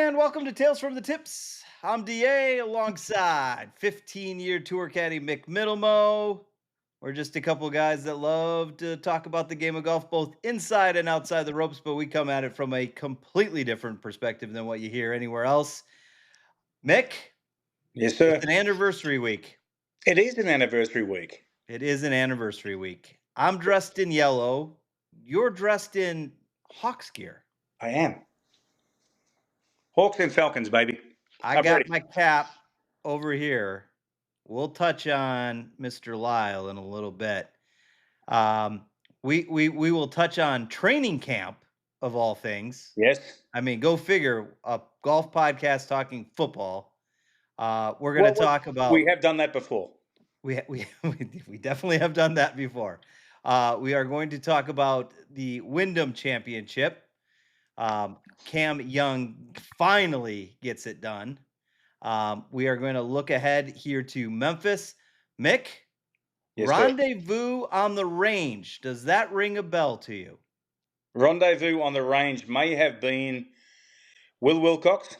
And welcome to Tales from the Tips. I'm DA alongside 15-year tour caddy Mick Middlemo. We're just a couple guys that love to talk about the game of golf, both inside and outside the ropes, but we come at it from a completely different perspective than what you hear anywhere else. Mick, Yes, it's sir. an anniversary week. It is an anniversary week. It is an anniversary week. I'm dressed in yellow. You're dressed in Hawks gear. I am. Hawks and Falcons, baby. I I'm got ready. my cap over here. We'll touch on Mr. Lyle in a little bit. Um, we will touch on training camp of all things. Yes. I mean, go figure. A golf podcast talking football. We're going to talk we about. have done that before. We definitely have done that before. We are going to talk about the Wyndham Championship. Cam Young finally gets it done. We are going to look ahead here to Memphis. Mick, Yes, Rendezvous on the Range. Does that ring a bell to you? Rendezvous on the Range may have been Will Wilcox.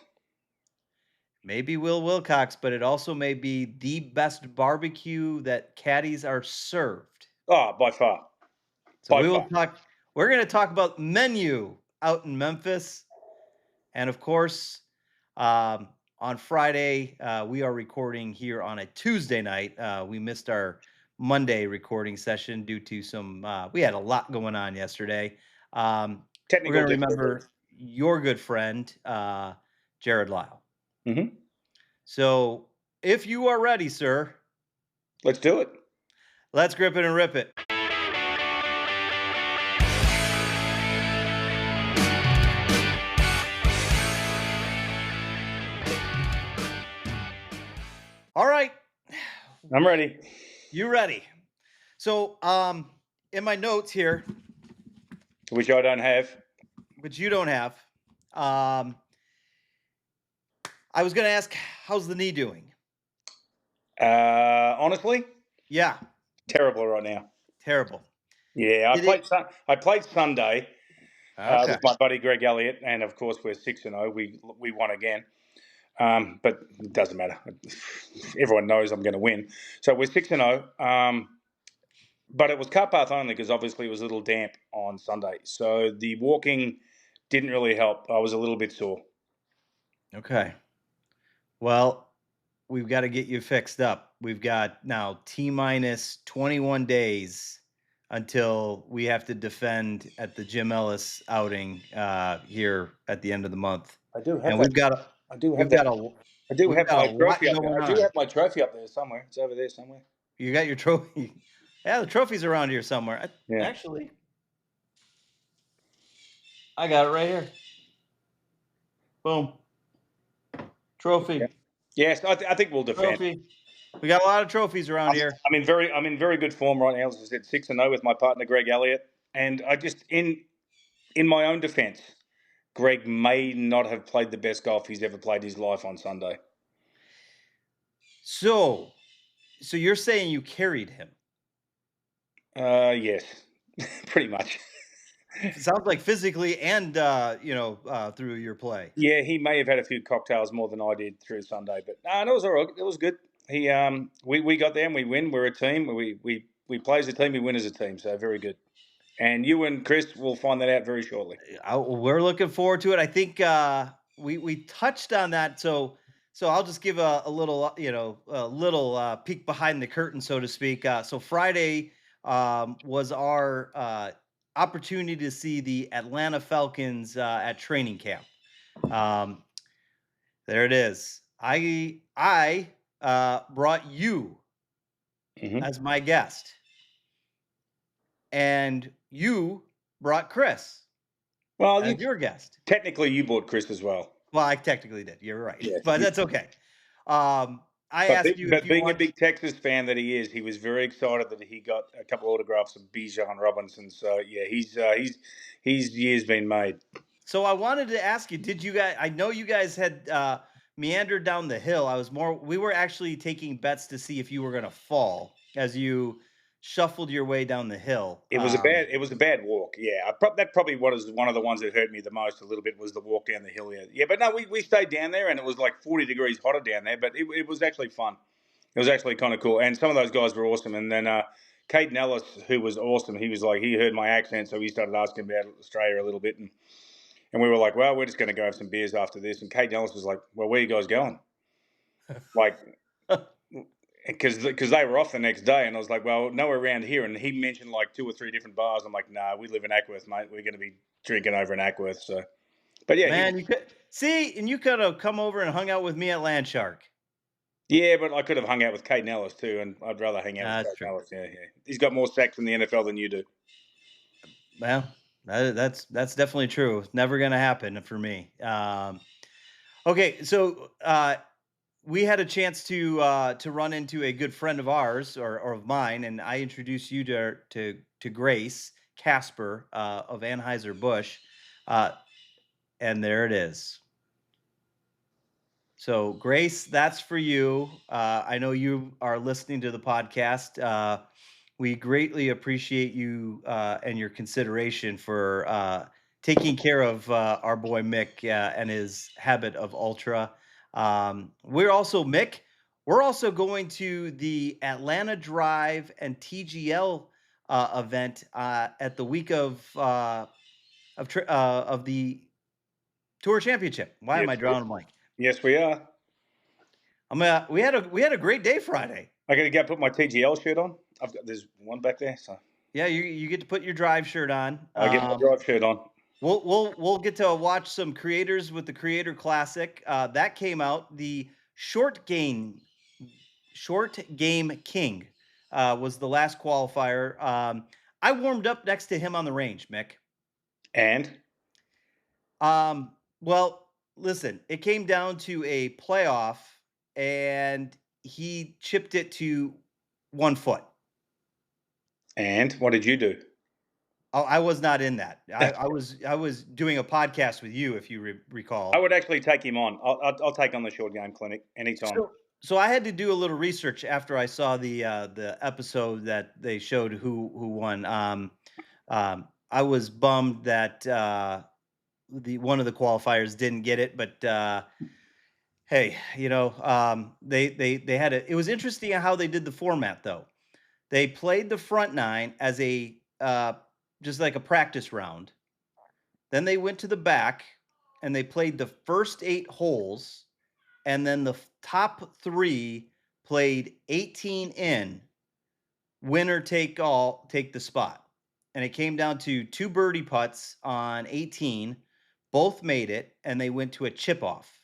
Maybe Will Wilcox, but it also may be the best barbecue that caddies are served. Oh, by far. So we're going to talk about menu out in Memphis. And of course, on Friday, we are recording here on a Tuesday night. We missed our Monday recording session due to some, we had a lot going on yesterday. We're going to remember your good friend, Jarrod Lyle. Mm-hmm. So if you are ready, sir. Let's do it. Let's grip it and rip it. All right. I'm ready. You ready? So, in my notes here, which I don't have, which you don't have, I was going to ask, how's the knee doing? Honestly, yeah, terrible right now. Terrible. Yeah, I played Sunday with my buddy Greg Elliott, and of course we're 6-0. We won again. But it doesn't matter. Everyone knows I'm going to win. So we're 6-0. But it was car path only because obviously it was a little damp on Sunday. So the walking didn't really help. I was a little bit sore. Okay. Well, we've got to get you fixed up. We've got now T-minus 21 days until we have to defend at the Jim Ellis outing here at the end of the month. I do have and that. we've got I do have that. I do have my trophy up there. I do have my trophy up there somewhere. It's over there somewhere. You got your trophy. Yeah, the trophy's around here somewhere. Yeah. Actually, I got it right here. Boom. Trophy. Yeah. Yes, I think we'll defend. Trophy. We got a lot of trophies around here. I'm in very good form right now. As I said, 6-0 with my partner Greg Elliott, and I just in my own defence, Greg may not have played the best golf he's ever played his life on Sunday. So you're saying you carried him? Yes, pretty much. It sounds like physically and through your play. Yeah, he may have had a few cocktails more than I did through Sunday, but it was all right. It was good. We got there and we win. We're a team. We play as a team. We win as a team. So very good. And you and Chris will find that out very shortly. We're looking forward to it. I think we touched on that. So I'll just give a little peek behind the curtain, so to speak. So Friday was our opportunity to see the Atlanta Falcons at training camp. There it is. I brought you as my guest, and you brought Chris. Well, as your guest. Technically, you brought Chris as well. Well, I technically did. You're right, yes, but that's okay. Asked you, but being a big Texas fan that he is, he was very excited that he got a couple of autographs of Bijan Robinson. So yeah, he's years been made. So I wanted to ask you, did you guys? I know you guys had meandered down the hill. We were actually taking bets to see if you were going to fall as you shuffled your way down the hill. It was a bad walk. Yeah, that probably was one of the ones that hurt me the most. A little bit was the walk down the hill. Yeah, but no, we stayed down there, and it was like 40 degrees hotter down there. But it was actually fun. It was actually kind of cool, and some of those guys were awesome. And then Caden Ellis, who was awesome, he was like he heard my accent, so he started asking about Australia a little bit, and we were like, well, we're just going to go have some beers after this. And Caden Ellis was like, well, where are you guys going? Like, because they were off the next day, and I was like, well, nowhere around here. And he mentioned like 2 or 3 different bars. I'm like, nah, we live in Ackworth, mate. We're going to be drinking over in Ackworth. So, but yeah, Man, you could see, and you could have come over and hung out with me at Landshark. yeah, but I could have hung out with Caden Ellis too, and I'd rather hang out with That's Caden true. Ellis. Yeah, yeah. He's got more sacks in the NFL than you do. Well, that's definitely true. Never gonna happen for me. Okay, so we had a chance to run into a good friend of ours or of mine, and I introduced you to Grace Casper of Anheuser Busch, and there it is. So, Grace, that's for you. I know you are listening to the podcast. We greatly appreciate you and your consideration for taking care of our boy Mick and his habit of ultra. We're also Mick. We're also going to the Atlanta Drive and TGL event at the week of the Tour Championship. Why am Yes, I drawing a blank? yes, we are. We had a great day Friday. I got to go put my TGL shirt on. There's one back there, so Yeah, you get to put your drive shirt on. I'll get my drive shirt on. We'll get to watch some creators with the Creator Classic that came out. The Short Game King was the last qualifier. I warmed up next to him on the range, Mick. And Well, listen, it came down to a playoff, and he chipped it to 1 foot. and what did you do? Oh, I was not in that. I was doing a podcast with you, if you recall. I would actually take him on. I'll take on the short game clinic anytime. So I had to do a little research after I saw the episode that they showed who won. I was bummed that the one of the qualifiers didn't get it, but hey, they had it. It was interesting how they did the format though. They played the front nine as a just like a practice round. Then they went to the back and they played the first 8 holes, and then the top 3 played 18 in. Winner take all, take the spot. And it came down to 2 birdie putts on 18. Both made it, and they went to a chip off.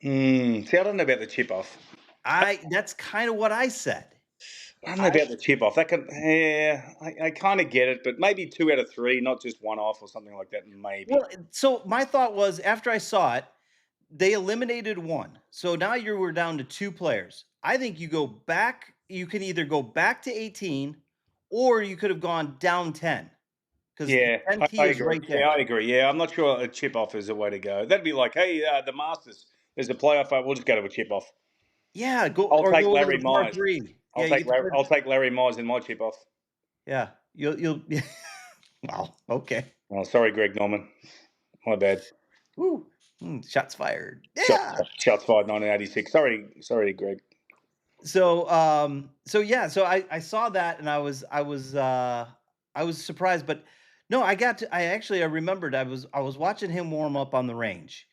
See, I don't know about the chip off. That's kind of what I said. I don't know about the chip off. I kind of get it, but maybe 2 out of 3, not just 1 off or something like that. Maybe. Well, so my thought was after I saw it, they eliminated 1. So now you were down to 2 players. I think you go back. You can either go back to 18, or you could have gone down 10. Because Yeah, 10 I is agree. right there. Yeah, I agree. Yeah, I'm not sure a chip off is the way to go. That'd be like, hey, the Masters, there's a playoff. We'll just go to a chip off. Yeah, I'll take go Larry to the par Mize. 3. I'll take Larry Mize in my chip off. Yeah, you'll. Wow. Okay. Oh, sorry, Greg Norman. My bad. Woo. Shots fired. Yeah. Shots fired. 1986. Sorry, Greg. So I saw that and I was surprised, but no, I remembered I was watching him warm up on the range.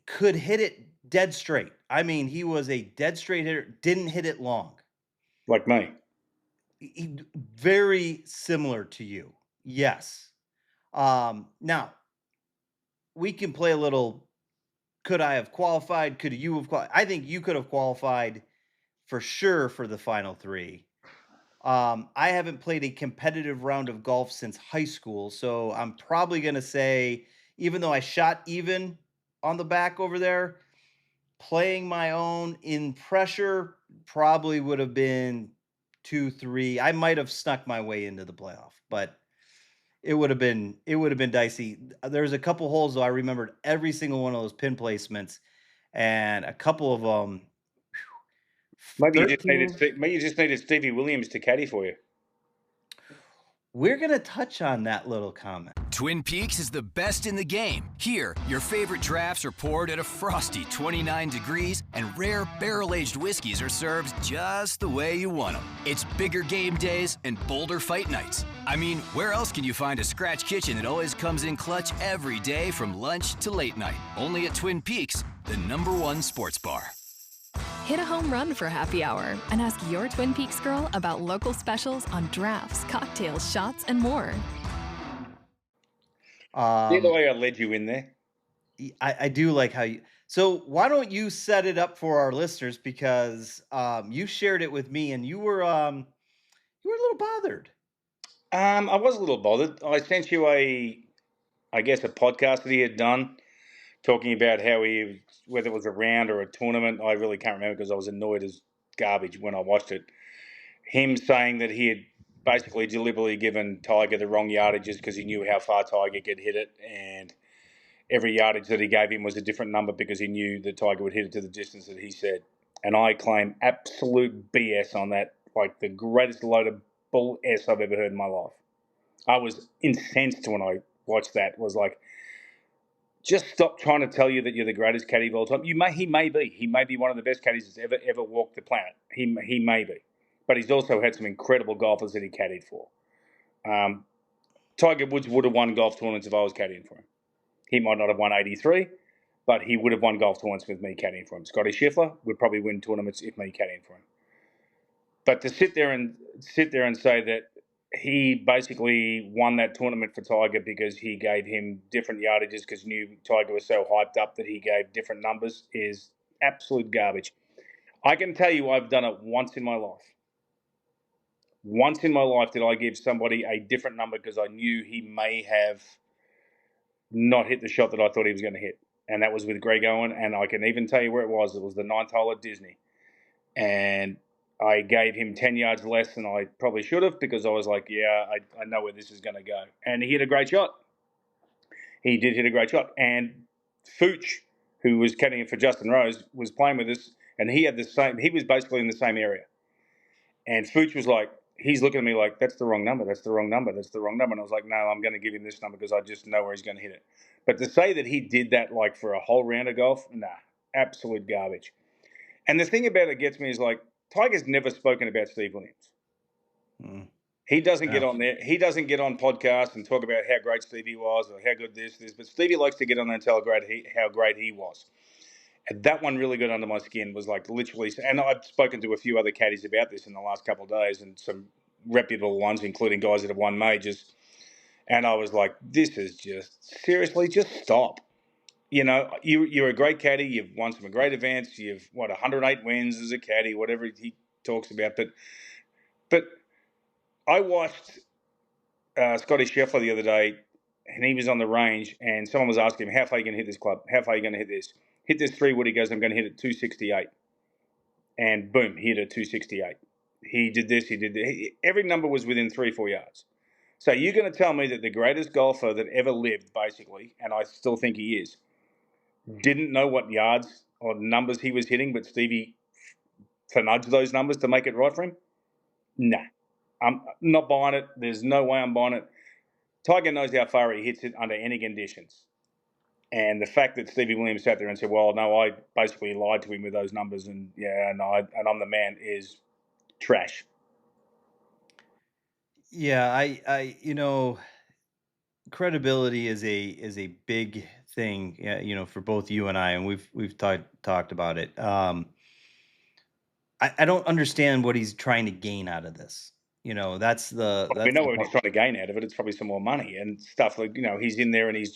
Could hit it dead straight. I mean, he was a dead straight hitter, didn't hit it long. Like me. Very similar to you. Yes. Now we can play a little. Could I have qualified? Could you have qualified? I think you could have qualified for sure for the final 3. I haven't played a competitive round of golf since high school, so I'm probably going to say, even though I shot even on the back over there, playing my own in pressure probably would have been 2, 3. I might have snuck my way into the playoff, but it would have been dicey. There's a couple holes though I remembered every single one of those pin placements, and a couple of them Maybe you just 13. needed Stevie Williams to caddy for you. We're going to touch on that little comment. Twin Peaks is the best in the game. Here, your favorite drafts are poured at a frosty 29 degrees, and rare barrel-aged whiskeys are served just the way you want them. It's bigger game days and bolder fight nights. I mean, where else can you find a scratch kitchen that always comes in clutch every day from lunch to late night? Only at Twin Peaks, the #1 sports bar. Hit a home run for happy hour and ask your Twin Peaks girl about local specials on drafts, cocktails, shots, and more. The way I led you in there. I do like how you. So why don't you set it up for our listeners, because you shared it with me and you were a little bothered. I was a little bothered. I sent you a podcast that he had done talking about how whether it was a round or a tournament, I really can't remember because I was annoyed as garbage when I watched it. Him saying that he had basically deliberately given Tiger the wrong yardages because he knew how far Tiger could hit it, and every yardage that he gave him was a different number because he knew that Tiger would hit it to the distance that he said. And I claim absolute BS on that, like the greatest load of bull S I've ever heard in my life. I was incensed when I watched that. Was like, just stop trying to tell you that you're the greatest caddy of all time. He may be one of the best caddies that's ever walked the planet. He may be, but he's also had some incredible golfers that he caddied for. Tiger Woods would have won golf tournaments if I was caddying for him. He might not have won 83, but he would have won golf tournaments with me caddying for him. Scotty Scheffler would probably win tournaments if me caddying for him. But to sit there and say that he basically won that tournament for Tiger because he gave him different yardages because he knew Tiger was so hyped up that he gave different numbers is absolute garbage. I can tell you I've done it once in my life. Once in my life did I give somebody a different number because I knew he may have not hit the shot that I thought he was going to hit. And that was with Greg Owen, and I can even tell you where it was. It was the 9th hole at Disney. And I gave him 10 yards less than I probably should have because I was like, yeah, I know where this is going to go. And he hit a great shot. He did hit a great shot. And Fooch, who was caddying it for Justin Rose, was playing with us, and he was basically in the same area. And Fooch was like, he's looking at me like, that's the wrong number, that's the wrong number, that's the wrong number. And I was like, no, I'm going to give him this number because I just know where he's going to hit it. But to say that he did that like for a whole round of golf, nah, absolute garbage. And the thing about it gets me is like, Tiger's never spoken about Steve Williams. He doesn't get on there. He doesn't get on podcasts and talk about how great Stevie was or how good this. But Stevie likes to get on there and tell how great he was. And that one really got under my skin. Was like literally, and I've spoken to a few other caddies about this in the last couple of days, and some reputable ones, including guys that have won majors. And I was like, this is seriously, just stop. You know, you're a great caddy. You've won some great events. You've 108 wins as a caddy, whatever he talks about. But I watched Scotty Scheffler the other day, and he was on the range, and someone was asking him, how far are you going to hit this club? How far are you going to hit this? Hit this 3-wood. He goes, I'm going to hit it 268. And boom, he hit it 268. He did this, he did that. Every number was within 3-4 yards. So you're going to tell me that the greatest golfer that ever lived, basically, and I still think he is, didn't know what yards or numbers he was hitting, but Stevie nudged those numbers to make it right for him? Nah. I'm not buying it. There's no way I'm buying it. Tiger knows how far he hits it under any conditions. And the fact that Stevie Williams sat there and said, well, no, I basically lied to him with those numbers and, yeah, no, and I'm the man is trash. Yeah, credibility is a big thing, for both you and I, and we've talked about it. I don't understand what he's trying to gain out of this. We know what he's trying to gain out of it. It's probably some more money and stuff. Like, he's in there and he's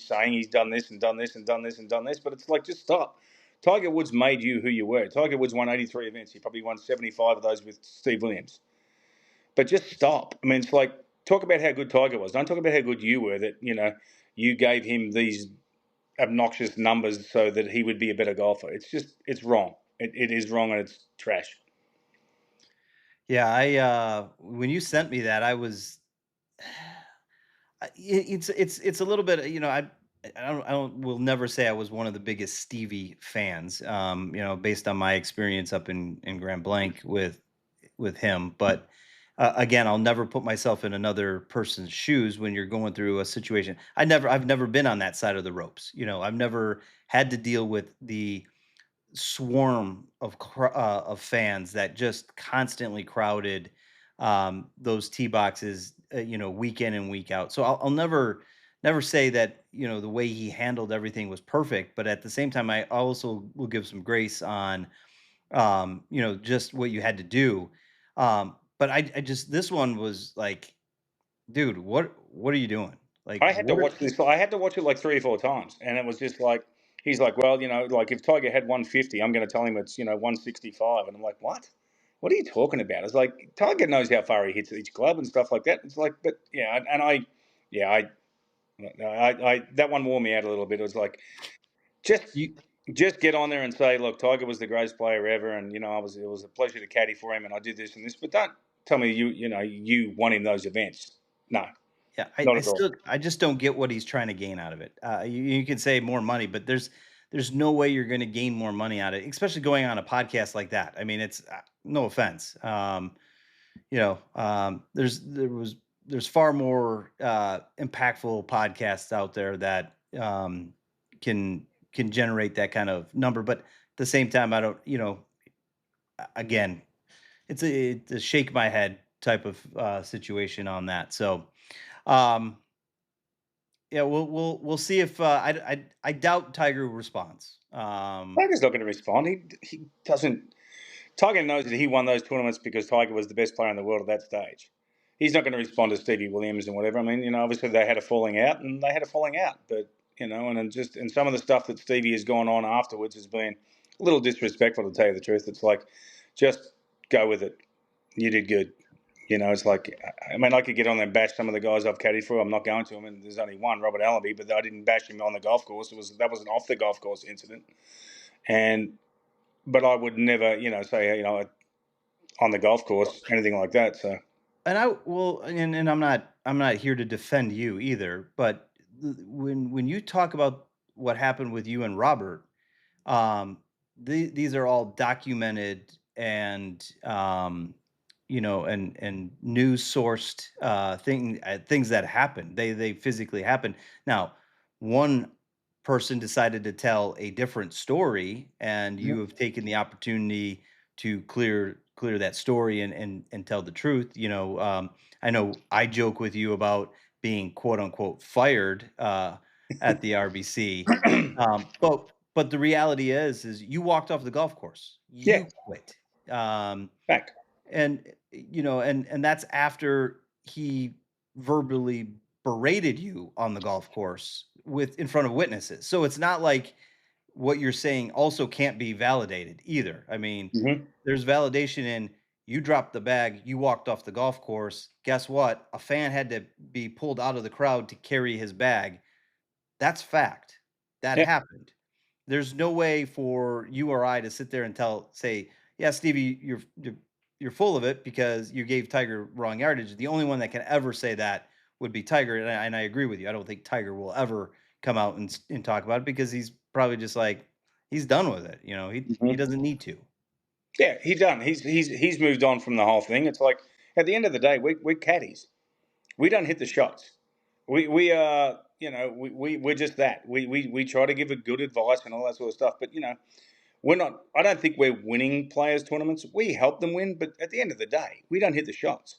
saying he's done this and done this and done this and done this. But it's like, just stop. Tiger Woods made you who you were. Tiger Woods won 83 events. He probably won 75 of those with Steve Williams. But just stop. I mean, it's like, talk about how good Tiger was. Don't talk about how good you were, that, you gave him these obnoxious numbers so that he would be a better golfer. It's wrong. It is wrong, and it's trash. Yeah, when you sent me that, I was it's a little bit, will never say I was one of the biggest Stevie fans, based on my experience up in Grand Blanc with him. But again, I'll never put myself in another person's shoes when you're going through a situation. I've never been on that side of the ropes. I've never had to deal with the swarm of fans that just constantly crowded those tee boxes, week in and week out. So I'll never say that the way he handled everything was perfect, but at the same time, I also will give some grace on just what you had to do. But I just this one was like, dude, what are you doing? Like, I had to what? watch this. I had to watch it like 3 or 4 times, and it was just like he's like, well, like if Tiger had 150, I'm going to tell him it's 165, and I'm like, what? What are you talking about? It's like Tiger knows how far he hits each club and stuff like that. It's like, but yeah, and yeah, I that one wore me out a little bit. It was like just You, just get on there and say, look, Tiger was the greatest player ever, and it was a pleasure to caddy for him, and I did this and this. But don't tell me you won him those events. No, Yeah, not at all. I just don't get what he's trying to gain out of it. You can say more money, but there's no way you're going to gain more money out of it, especially going on a podcast like that. I mean, it's no offense. There's far more impactful podcasts out there that can generate that kind of number. But at the same time, I don't. Again, it's a shake my head type of situation on that. So. Um, Yeah, we'll see if I doubt Tiger responds. Tiger's not going to respond. He doesn't. Tiger knows that he won those tournaments because Tiger was the best player in the world at that stage. He's not going to respond to Stevie Williams and whatever. I mean, obviously they had a falling out, and they had a falling out. But and some of the stuff that Stevie has gone on afterwards has been a little disrespectful, to tell you the truth. It's like, just go with it. You did good. It's like, I mean, I could get on there and bash some of the guys I've caddied for. I'm not going to. I mean, there's only one, Robert Allenby, but I didn't bash him on the golf course. That was an off the golf course incident, but I would never, say, on the golf course, anything like that. So and I will, and I'm not here to defend you either. But when you talk about what happened with you and Robert, um, these are all documented and and news sourced things that happen. They physically happen. Now, one person decided to tell a different story, and you have taken the opportunity to clear that story and tell the truth. I know I joke with you about being quote unquote fired at the RBC, but the reality is you walked off the golf course. yeah, You quit. Um, fact. and and that's after he verbally berated you on the golf course with in front of witnesses. So it's not like what you're saying also can't be validated either. I mean, Hmm. there's validation in you dropped the bag, you walked off the golf course. Guess what? A fan had to be pulled out of the crowd to carry his bag. That's fact. That Yeah, happened. There's no way for you or I to sit there and say, "Yeah, Stevie, you're full of it because you gave Tiger wrong yardage." The only one that can ever say that would be Tiger, and I agree with you. I don't think Tiger will ever come out and talk about it because he's probably just like he's done with it. He hmm doesn't need to. yeah. He's done. He's moved on from the whole thing. It's like, at the end of the day, we're caddies. We don't hit the shots. We are, we're just that. We try to give a good advice and all that sort of stuff. But we're not. I don't think we're winning players tournaments. We help them win, but at the end of the day, we don't hit the shots.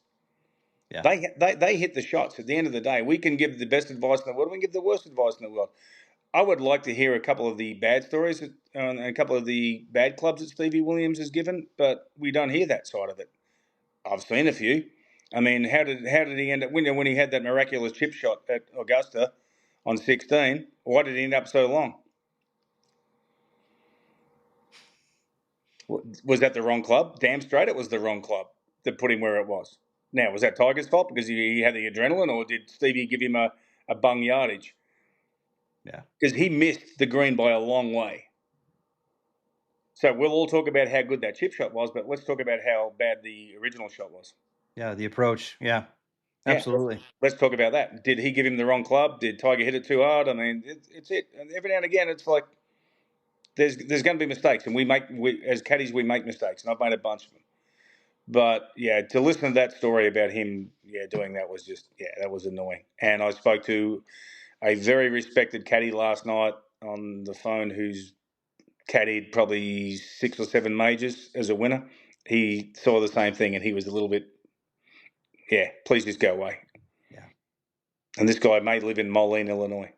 Yeah. They hit the shots. At the end of the day, we can give the best advice in the world. We can give the worst advice in the world. I would like to hear a couple of the bad stories and a couple of the bad clubs that Stevie Williams has given, but we don't hear that side of it. I've seen a few. I mean, how did he end up winning when he had that miraculous chip shot at Augusta on 16? Why did he end up so long? Was that the wrong club? Damn straight it was the wrong club that put him where it was. Now, was that Tiger's fault because he had the adrenaline, or did Stevie give him a bung yardage? Yeah. Because he missed the green by a long way. So we'll all talk about how good that chip shot was, but let's talk about how bad the original shot was. Yeah. The approach. Yeah. Absolutely. Let's talk about that. Did he give him the wrong club? Did Tiger hit it too hard? I mean, it's it. And every now and again, it's like there's going to be mistakes, and we as caddies we make mistakes, and I've made a bunch of them. But yeah, to listen to that story about him, doing that was just that was annoying. And I spoke to a very respected caddy last night on the phone who's caddied probably 6 or 7 majors as a winner. He saw the same thing, and he was a little bit, please just go away. Yeah. And this guy may live in Moline, Illinois.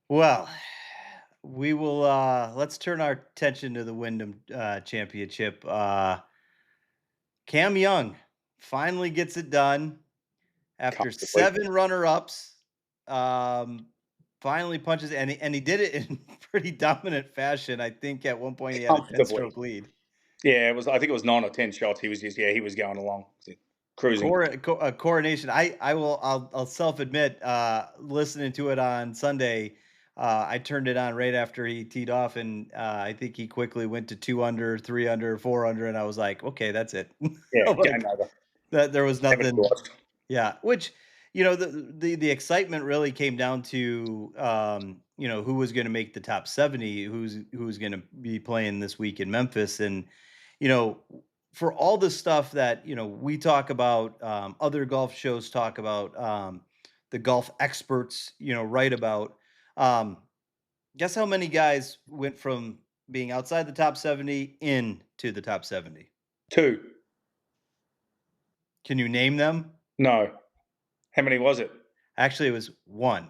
Well, we will let's turn our attention to the Wyndham Championship. Cam Young finally gets it done after 7 runner-ups. Finally punches, and he did it in pretty dominant fashion. I think at one point he had a 10-stroke lead. Yeah, it was. I think it was 9 or 10 shots. He was just he was going along, cruising. Coronation. I'll self-admit, listening to it on Sunday, I turned it on right after he teed off, and I think he quickly went to 2 under, 3 under, 4 under, and I was like, okay, that's it. Yeah, like, that there was nothing. Yeah, which the excitement really came down to who was going to make the top 70, who's going to be playing this week in Memphis, and for all the stuff that we talk about, other golf shows talk about, the golf experts write about. Guess how many guys went from being outside the top 70 into the top 70? 2. Can you name them? No. How many was it? Actually, it was 1.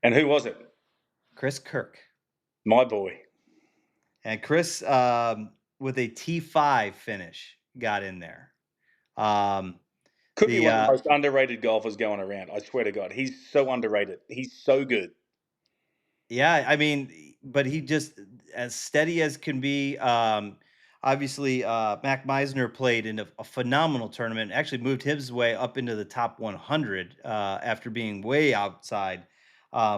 And who was it? Chris Kirk. My boy. And Chris, with a T5 finish, got in there. Could be one of the most underrated golfers going around. I swear to God. He's so underrated. He's so good. Yeah, I mean, but he just as steady as can be. Obviously, Mac Meisner played in a phenomenal tournament. Actually, moved his way up into the top 100 after being way outside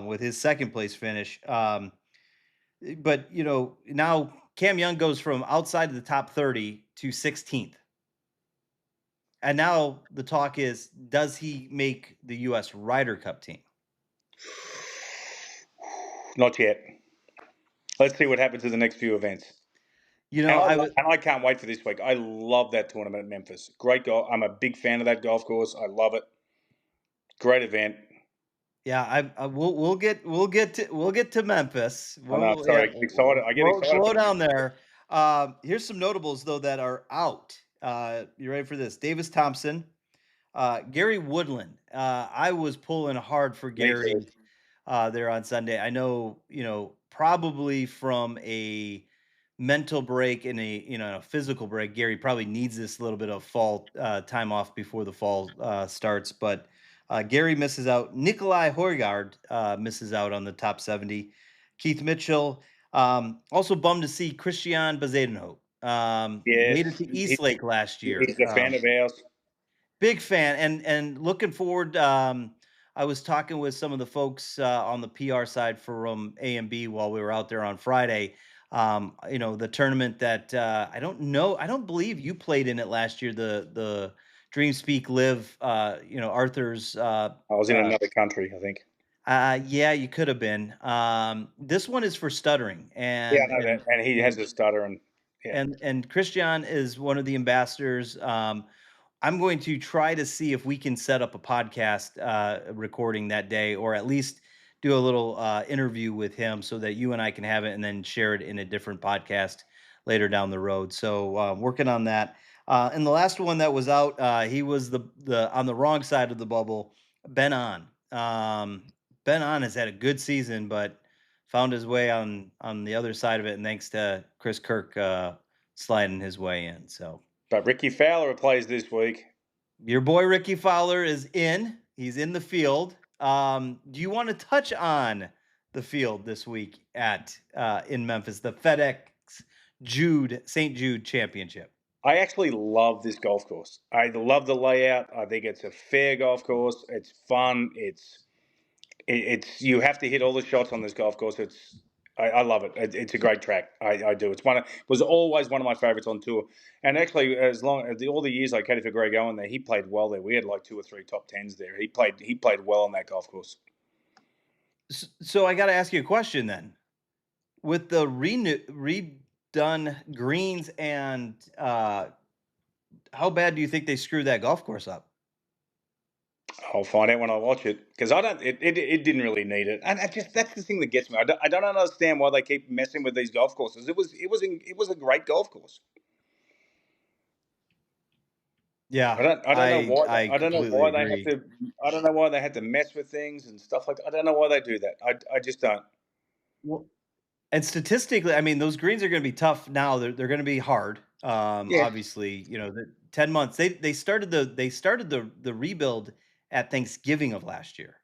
with his second place finish. But now Cam Young goes from outside of the top 30 to 16th. And now the talk is, does he make the U.S. Ryder Cup team? Not yet. Let's see what happens in the next few events. I can't wait for this week. I love that tournament at Memphis. Great golf. I'm a big fan of that golf course. I love it. Great event. Yeah, we'll get to Memphis. Sorry, excited. I get excited. Slow down there. Here's some notables though that are out. You ready for this? Davis Thompson, Gary Woodland. I was pulling hard for Gary there on Sunday. I know, probably from a mental break and a physical break, Gary probably needs this little bit of fall time off before the fall starts. But Gary misses out. Nikolai Højgaard misses out on the top 70. Keith Mitchell. Also bummed to see Christian Bezuidenhout. Made it to East Lake last year. He's a fan of ours. Big fan, and looking forward. I was talking with some of the folks on the PR side from A&B while we were out there on Friday. The tournament that I don't believe you played in it last year. The Dreamspeak Live. Arthur's. I was in another country, I think. Yeah, you could have been. This one is for stuttering, and and he has a stutter, and Christian is one of the ambassadors. I'm going to try to see if we can set up a podcast recording that day, or at least do a little interview with him so that you and I can have it and then share it in a different podcast later down the road. So working on that. And the last one that was out, he was the on the wrong side of the bubble, Ben On. Ben On has had a good season, but found his way on the other side of it, and thanks to Chris Kirk sliding his way in. So. But Ricky Fowler plays this week. Your boy Ricky Fowler is in. He's in the field. Do you want to touch on the field this week in Memphis, the FedEx St. Jude Championship? I actually love this golf course. I love the layout. I think it's a fair golf course. It's fun. It's you have to hit all the shots on this golf course. I love it. It's a great track. I do. It was always one of my favourites on tour. And actually, as long as all the years I caddied for Greg Owen there, he played well there. We had like 2 or 3 top tens there. He played well on that golf course. So I got to ask you a question then. With the redone greens and how bad do you think they screwed that golf course up? I'll find out when I watch it because I don't. It didn't really need it, and that's the thing that gets me. I don't understand why they keep messing with these golf courses. It was a great golf course. Yeah, I don't know why. I don't know why they agree. have to. I don't know why they had to mess with things and stuff like that. I don't know why they do that. I just don't. Well, and statistically, I mean, those greens are going to be tough now. They're going to be hard. Yeah, Obviously, the 10 months. They started the rebuild at Thanksgiving of last year.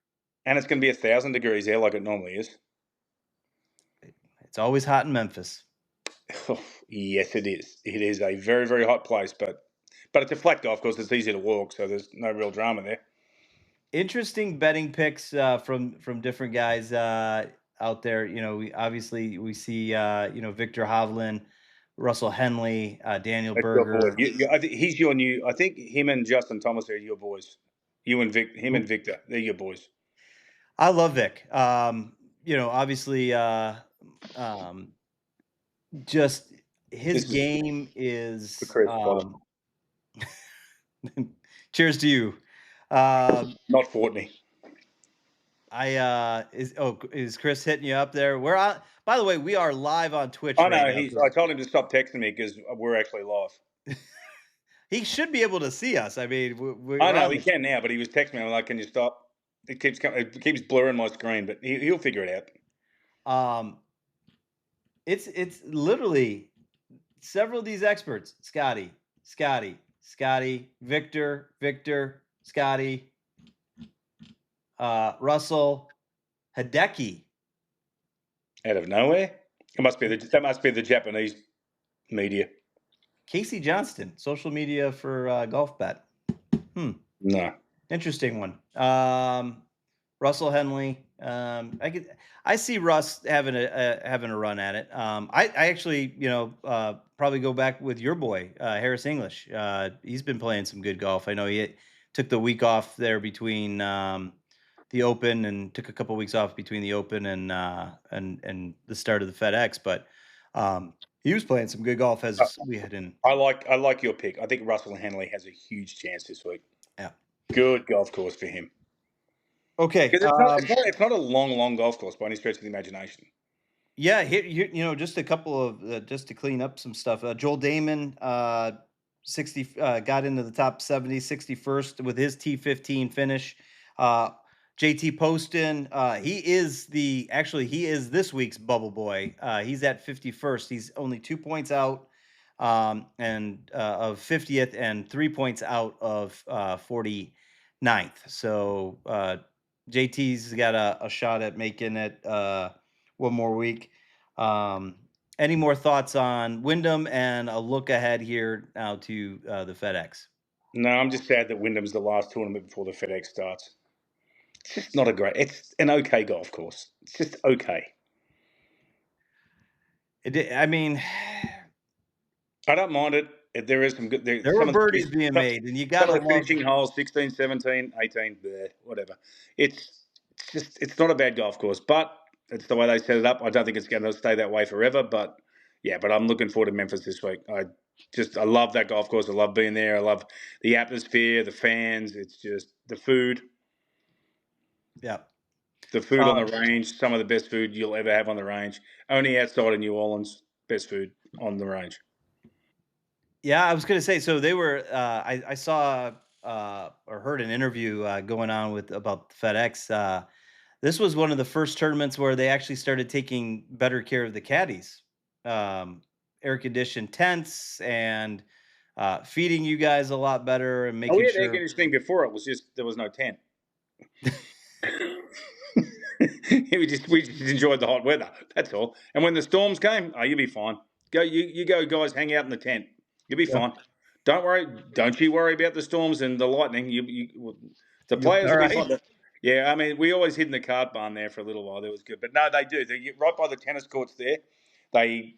and it's going to be 1,000 degrees there, like it normally is. It's always hot in Memphis. Oh, yes, it is. It is a very, very hot place, but it's a flat golf course. It's easy to walk, so there's no real drama there. Interesting betting picks from different guys out there. We see Victor Hovland, Russell Henley, Daniel That's Berger. your boy. I think he's your new. I think him and Justin Thomas are your boys. You and him and Victor, they're your boys. I love Vic. Obviously, just his game is. Cheers to you. Not Fortney. Is Chris hitting you up there? We're on. By the way, we are live on Twitch. I know. I told him to stop texting me because we're actually live. He should be able to see us. I mean, I know he can now, but he was texting me. I'm like, "Can you stop?" It keeps blurring my screen, but he'll figure it out. It's literally several of these experts: Scotty, Victor, Scotty, Russell, Hideki. Out of nowhere, that must be the Japanese media. Casey Johnston, social media for golf bet. No, interesting one. Russell Henley. I see Russ having a run at it. I actually, probably go back with your boy Harris English. He's been playing some good golf. I know he took the week off there between the Open and took a couple weeks off between the Open and the start of the FedEx, but he was playing some good golf as we head in. I like your pick. I think Russell Henley has a huge chance this week. Yeah, good golf course for him. Okay, it's not a long golf course by any stretch of the imagination. Yeah, here, just a couple of just to clean up some stuff. Joel Damon, 60 got into the top 70, 61st with his T15 finish. JT Poston, he is this week's bubble boy. He's at 51st. He's only 2 points out and of 50th and 3 points out of 49th. So JT's got a shot at making it one more week. Any more thoughts on Wyndham and a look ahead here now to the FedEx? No, I'm just sad that Wyndham's the last tournament before the FedEx starts. It's just not it's an okay golf course. It's just okay. I mean, I don't mind it. There is some good. There were birdies being made, and you got the finishing holes 16, 17, 18, whatever. It's not a bad golf course, but it's the way they set it up. I don't think it's going to stay that way forever, but I'm looking forward to Memphis this week. I love that golf course. I love being there. I love the atmosphere, the fans. It's just the food. Yeah. The food on the range, some of the best food you'll ever have on the range. Only outside of New Orleans, best food on the range. Yeah, I was going to say, so they were, I saw or heard an interview going on about FedEx. This was one of the first tournaments where they actually started taking better care of the caddies, air-conditioned tents and feeding you guys a lot better and making we had sure. air conditioning before. It was just there was no tent. we just enjoyed the hot weather. That's all. And when the storms came, you'll be fine. You go, guys. Hang out in the tent. You'll be fine. Don't worry. Don't you worry about the storms and the lightning. The players will be fine. Yeah, I mean, we always hid in the cart barn there for a little while. That was good. But no, they do. They get right by the tennis courts there. They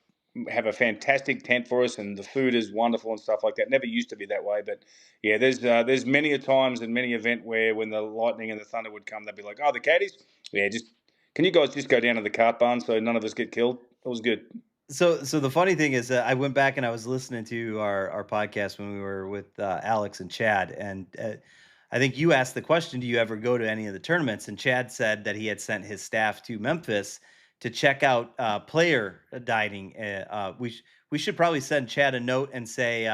have a fantastic tent for us, and the food is wonderful and stuff like that. Never used to be that way, but yeah, there's many a times and many event where when the lightning and the thunder would come, they'd be like, "Oh, the caddies, yeah, just can you guys just go down to the cart barn so none of us get killed?" It was good. So the funny thing is that I went back and I was listening to our podcast when we were with Alex and Chad, and I think you asked the question, "Do you ever go to any of the tournaments?" And Chad said that he had sent his staff to Memphis to check out player dining. We should probably send Chad a note and say,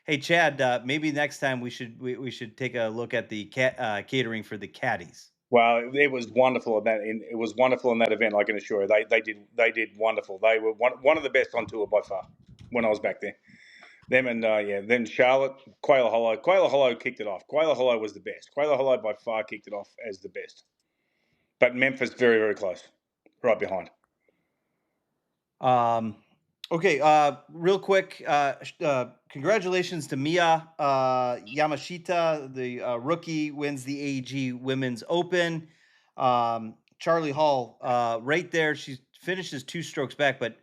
"Hey, Chad, maybe next time we should take a look at the catering for the caddies." Well, it was wonderful it was wonderful in that event. I can assure you, they did wonderful. They were one of the best on tour by far when I was back there. Them and then Charlotte, Quail Hollow. Quail Hollow kicked it off. Quail Hollow was the best. Quail Hollow by far kicked it off as the best. But Memphis very, very close, right behind. Okay, real quick, congratulations to Mia Yamashita, the rookie, wins the AG Women's Open. Charlie Hall, right there, she finishes 2 strokes back, but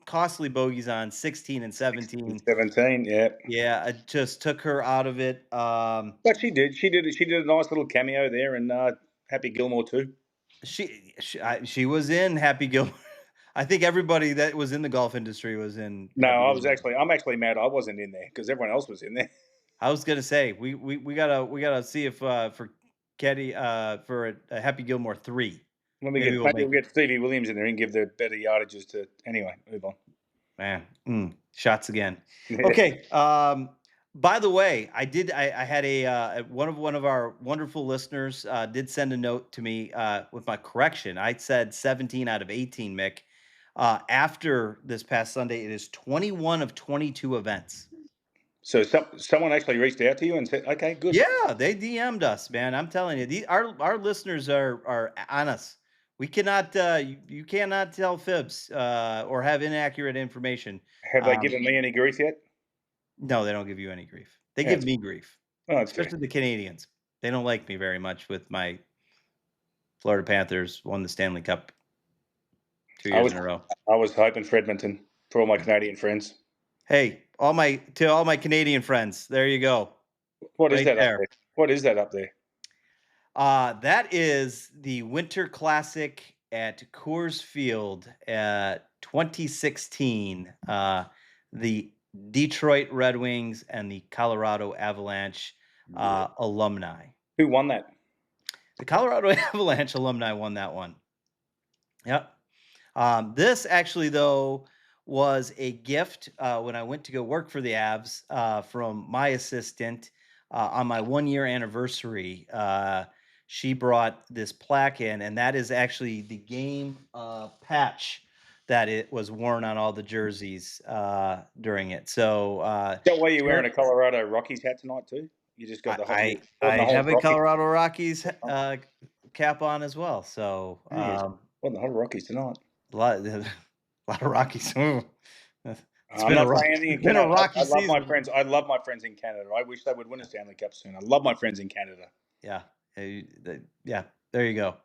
costly bogeys on 16 and 17. 17, yeah. Yeah, it just took her out of it. But she did a nice little cameo there, and Happy Gilmore too. She was in Happy Gilmore. I think everybody that was in the golf industry was in. No, I'm actually mad I wasn't in there because everyone else was in there. I was gonna say we gotta see if for Caddy for a Happy Gilmore 3. Maybe we'll get Stevie Williams in there and give the better yardages to. Anyway, move on. Man, shots again. Okay. By the way, I had one of our wonderful listeners did send a note to me with my correction. I said 17 out of 18, Mick. After this past Sunday, it is 21 of 22 events. So someone actually reached out to you and said, "Okay, good." Yeah, they DM'd us, man. I'm telling you, our listeners are on us. We cannot you cannot tell fibs or have inaccurate information. Have they given me any grief yet? No, they don't give you any grief. They give me grief. Oh, especially the Canadians. They don't like me very much with my Florida Panthers won the Stanley Cup 2 years in a row. I was hoping for Edmonton for all my Canadian friends. Hey, all my Canadian friends. There you go. What is that up there? What is that up there? That is the Winter Classic at Coors Field 2016. The Detroit Red Wings and the Colorado Avalanche alumni. Who won that? The Colorado Avalanche alumni won that one. Yep. This actually, though, was a gift when I went to go work for the Avs from my assistant on my 1-year anniversary. She brought this plaque in, and that is actually the game patch that it was worn on all the jerseys during it. So, is that why you're wearing a Colorado Rockies hat tonight too? You just got the whole. I have a Colorado Rockies cap on as well. So, what the whole Rockies tonight? A lot of Rockies. I'm not saying anything in Canada. I love my friends. I love my friends in Canada. I wish they would win a Stanley Cup soon. I love my friends in Canada. Yeah. Yeah. There you go.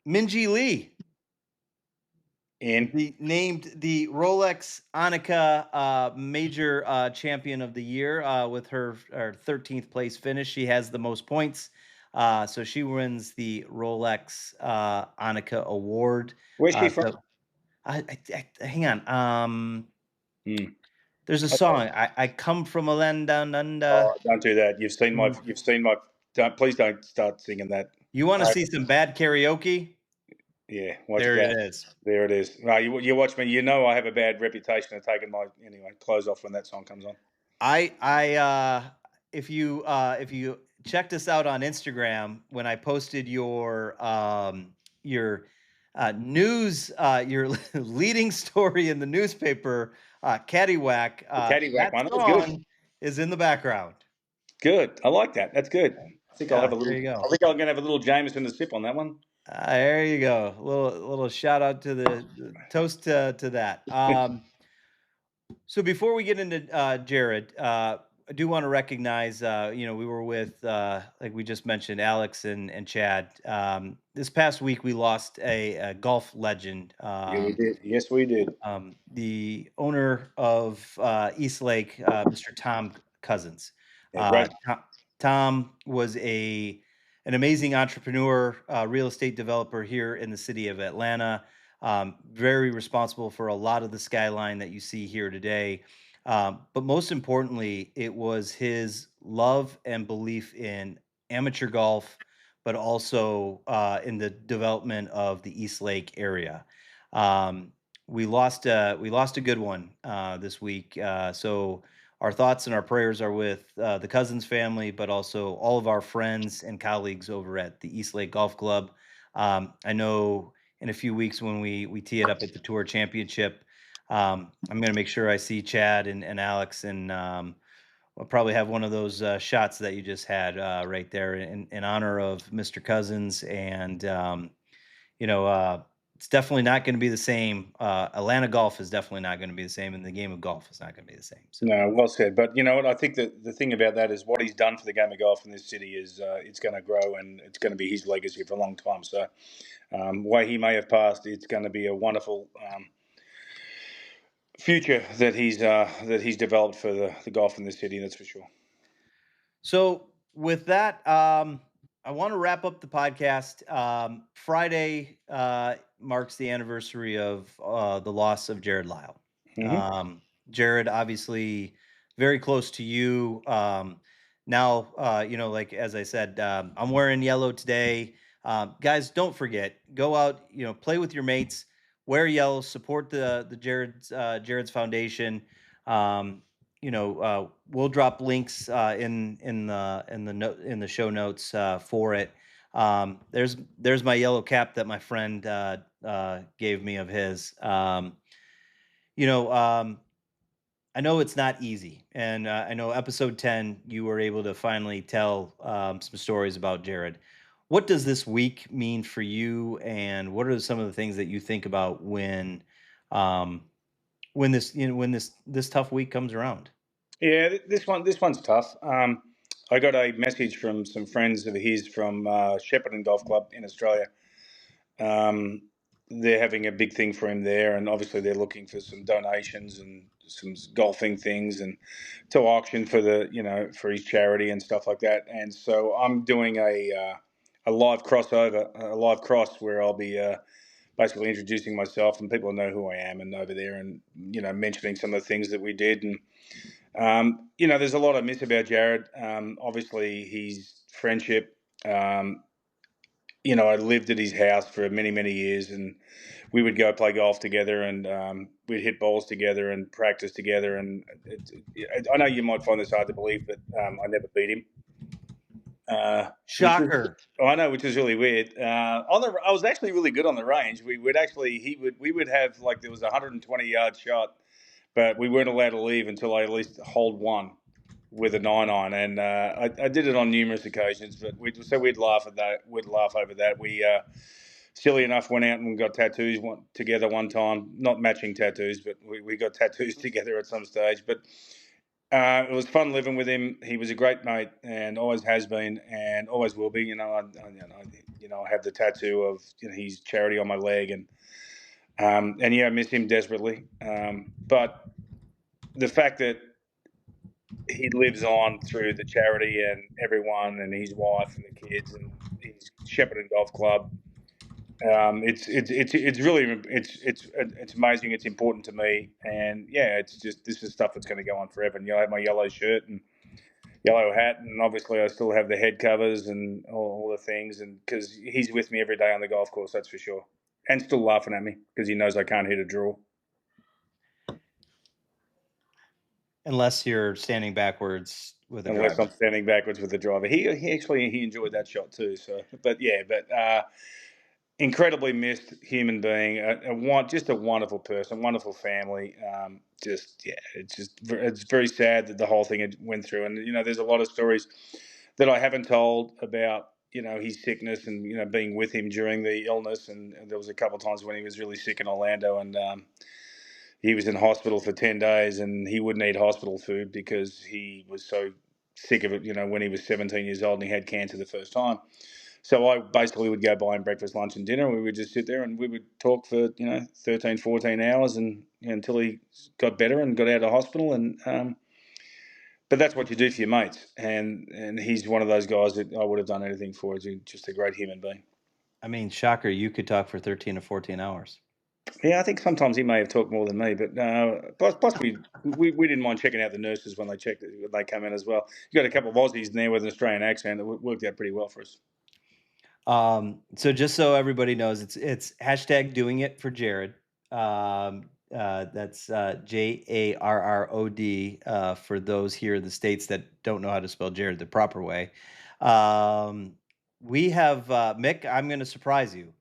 Minji Lee named the Rolex Annika Major Champion of the Year with her 13th place finish. She has the most points. So she wins the Rolex Annika Award. Where's she from? Hang on. There's a song. I come from a land down under. Oh, don't do that. You've seen my. Please don't start singing that. You want to see some bad karaoke? Yeah. There it is. There it is. No, you watch me. You know I have a bad reputation of taking my clothes off when that song comes on. If you checked us out on Instagram when I posted your news, your leading story in the newspaper, Caddywhack. Caddywhack one, that song is in the background. Good. I like that. That's good. I think I'll have a little. There you go. I think I'm going to have a little Jameson to sip on that one. There you go. A little shout out to the toast to that. So before we get into Jarrod, I do want to recognize, we were with, like we just mentioned, Alex and Chad. This past week, we lost a golf legend. Yeah, we did. Yes, we did. The owner of East Lake, Mr. Tom Cousins. Yeah, great. Tom was an amazing entrepreneur, real estate developer here in the city of Atlanta. Very responsible for a lot of the skyline that you see here today. But most importantly, it was his love and belief in amateur golf, but also in the development of the East Lake area. Um, we lost a good one this week. So our thoughts and our prayers are with the Cousins family, but also all of our friends and colleagues over at the East Lake Golf Club. I know in a few weeks when we tee it up at the Tour Championship, I'm going to make sure I see Chad and Alex, and we'll probably have one of those shots that you just had right there in honor of Mr. Cousins. And you know, uh, it's definitely not going to be the same. Atlanta golf is definitely not going to be the same, and the game of golf is not going to be the same. So. No, well said. But you know what? I think that the thing about that is what he's done for the game of golf in this city is it's going to grow and it's going to be his legacy for a long time. So, way he may have passed, it's going to be a wonderful future that he's developed for the golf in this city. That's for sure. So with that, I want to wrap up the podcast. Friday marks the anniversary of the loss of Jarrod Lyle. Jarrod, obviously, very close to you. Now, like as I said, I'm wearing yellow today. Guys, don't forget, go out, play with your mates, wear yellow, support the Jarrod's Foundation. We'll drop links in the show notes for it. There's my yellow cap that my friend gave me of his. You know, I know it's not easy, and I know episode 10 you were able to finally tell some stories about Jarrod. What does this week mean for you, and what are some of the things that you think about um, when this tough week comes around? Yeah, this one's tough. I got a message from some friends of his from Shepparton Golf Club in Australia. They're having a big thing for him there, and obviously they're looking for some donations and some golfing things and to auction for for his charity and stuff like that. And so I'm doing a live crossover, a live cross where I'll be basically introducing myself and people know who I am and over there, and mentioning some of the things that we did. And there's a lot I miss about Jarrod. Obviously, his friendship. I lived at his house for many, many years, and we would go play golf together, and we'd hit balls together and practice together. And I know you might find this hard to believe, but I never beat him. Shocker! I know, which is really weird. I was actually really good on the range. We would have, like, there was a 120-yard shot, but we weren't allowed to leave until I at least hold one with a 9-iron, and I did it on numerous occasions. But we'd laugh at that. We'd laugh over that. We silly enough went out and got tattoos together one time. Not matching tattoos, but we got tattoos together at some stage. But it was fun living with him. He was a great mate, and always has been, and always will be. I have the tattoo of his charity on my leg, and I miss him desperately. But the fact that he lives on through the charity and everyone, and his wife and the kids and his Shepparton Golf Club. It's really it's amazing. It's important to me, and this is stuff that's going to go on forever. And I have my yellow shirt and yellow hat, and obviously I still have the head covers and all the things, and because he's with me every day on the golf course, that's for sure, and still laughing at me because he knows I can't hit a draw. Unless you're standing backwards with a Unless driver. I'm standing backwards with the driver. He enjoyed that shot too. So, but incredibly missed human being, just a wonderful person, wonderful family. It's very sad that the whole thing had went through. And there's a lot of stories that I haven't told about his sickness and being with him during the illness. And there was a couple of times when he was really sick in Orlando, and he was in hospital for 10 days and he wouldn't eat hospital food because he was so sick of it, when he was 17 years old and he had cancer the first time. So I basically would go buy him breakfast, lunch, and dinner. And we would just sit there and we would talk for 13, 14 hours and until he got better and got out of hospital. And but that's what you do for your mates. And he's one of those guys that I would have done anything for. He's just a great human being. I mean, shocker, you could talk for 13 to 14 hours. Yeah, I think sometimes he may have talked more than me, but plus we didn't mind checking out the nurses when they come in as well. You got a couple of Aussies in there with an Australian accent that worked out pretty well for us. So just so everybody knows, it's hashtag doing it for Jarrod. That's Jarrod for those here in the States that don't know how to spell Jarrod the proper way. We have Mick, I'm going to surprise you.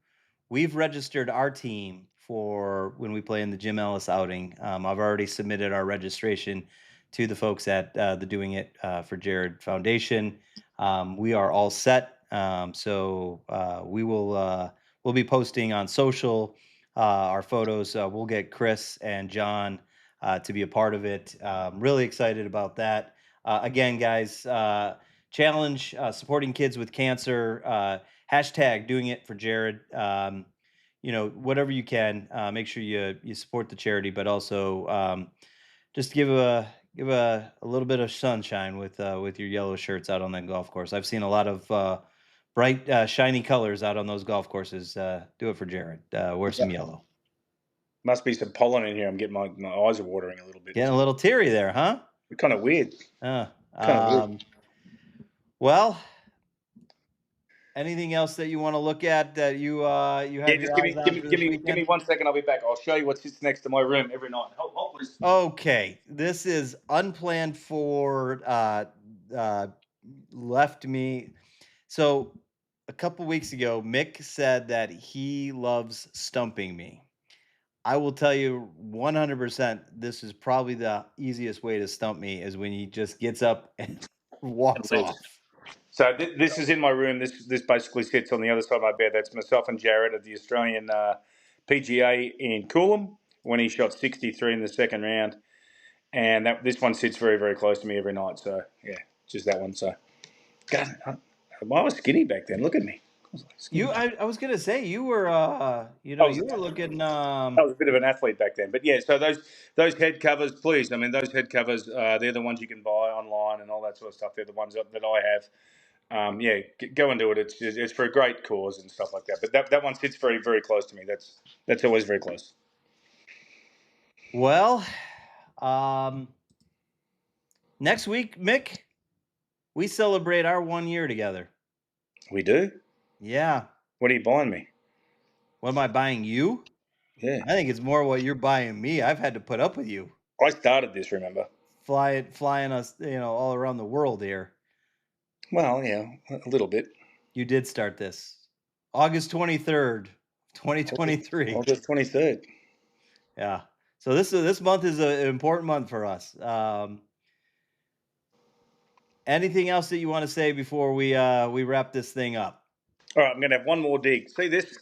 We've registered our team for when we play in the Jim Ellis outing. I've already submitted our registration to the folks at the Doing It for Jarrod Foundation. We are all set. So we'll be posting on social our photos. We'll get Chris and John to be a part of it. Really excited about that. Again, guys, challenge supporting kids with cancer. Hashtag doing it for Jarrod. Whatever you can, make sure you support the charity, but also just give a little bit of sunshine with your yellow shirts out on that golf course. I've seen a lot of bright, shiny colors out on those golf courses. Do it for Jarrod. Wear some yellow. Must be some pollen in here. I'm getting my eyes are watering a little bit. Getting a little teary there, huh? Kind of weird. Well, anything else that you want to look at that you have? Yeah, just give me 1 second. I'll be back. I'll show you what sits next to my room every night. Okay, this is unplanned for. Left me. So a couple weeks ago, Mick said that he loves stumping me. I will tell you 100%, this is probably the easiest way to stump me is when he just gets up and walks off. So this is in my room. This basically sits on the other side of my bed. That's myself and Jarrod at the Australian PGA in Coolum when he shot 63 in the second round. And this one sits very, very close to me every night. So, yeah, just that one. So, God, I was skinny back then. Look at me. I was gonna say you were you were looking I was a bit of an athlete back then. But yeah, so those head covers, please. I mean, those head covers, they're the ones you can buy online and all that sort of stuff. They're the ones that I have. Go and do it. It's for a great cause and stuff like that. But that one sits very, very close to me. That's always very close. Well, next week, Mick, we celebrate our 1 year together. We do? Yeah. What are you buying me? What am I buying you? Yeah. I think it's more what you're buying me. I've had to put up with you. I started this, remember? Flying us, all around the world here. Well, yeah, a little bit. You did start this. August 23rd, 2023. August 23rd. Yeah. So this month is an important month for us. Anything else that you want to say before we wrap this thing up? All right, I'm going to have one more dig. See this?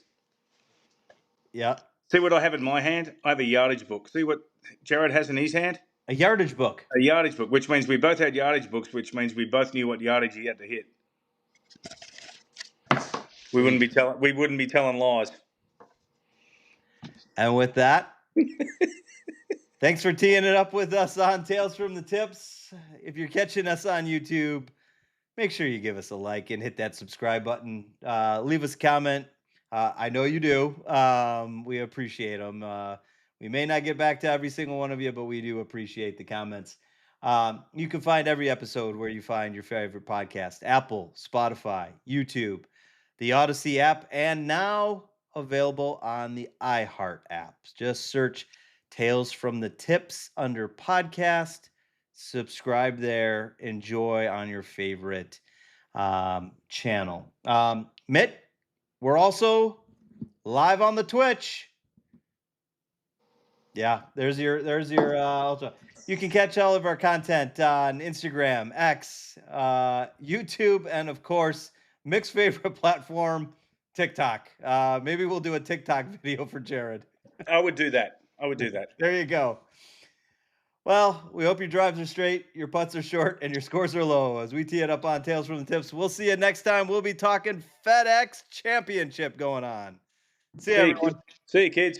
Yeah. See what I have in my hand? I have a yardage book. See what Jarrod has in his hand? A yardage book. A yardage book, which means we both had yardage books, which means we both knew what yardage he had to hit. We wouldn't be telling lies. And with that, thanks for teeing it up with us on Tales from the Tips. If you're catching us on YouTube, make sure you give us a like and hit that subscribe button. Leave us a comment. I know you do. We appreciate them. We may not get back to every single one of you, but we do appreciate the comments. You can find every episode where you find your favorite podcast: Apple, Spotify, YouTube, the Odyssey app, and now available on the iHeart app. Just search Tales from the Tips under podcast. Subscribe there. Enjoy on your favorite channel. Mitt, we're also live on the Twitch. Yeah, there's your you can catch all of our content on Instagram, X, YouTube, and of course, Mick's favorite platform, TikTok. Maybe we'll do a TikTok video for Jarrod. I would do that. I would do that. There you go. Well, we hope your drives are straight, your putts are short, and your scores are low as we tee it up on Tales from the Tips. We'll see you next time. We'll be talking FedEx Championship going on. See you, everyone. See you, kids.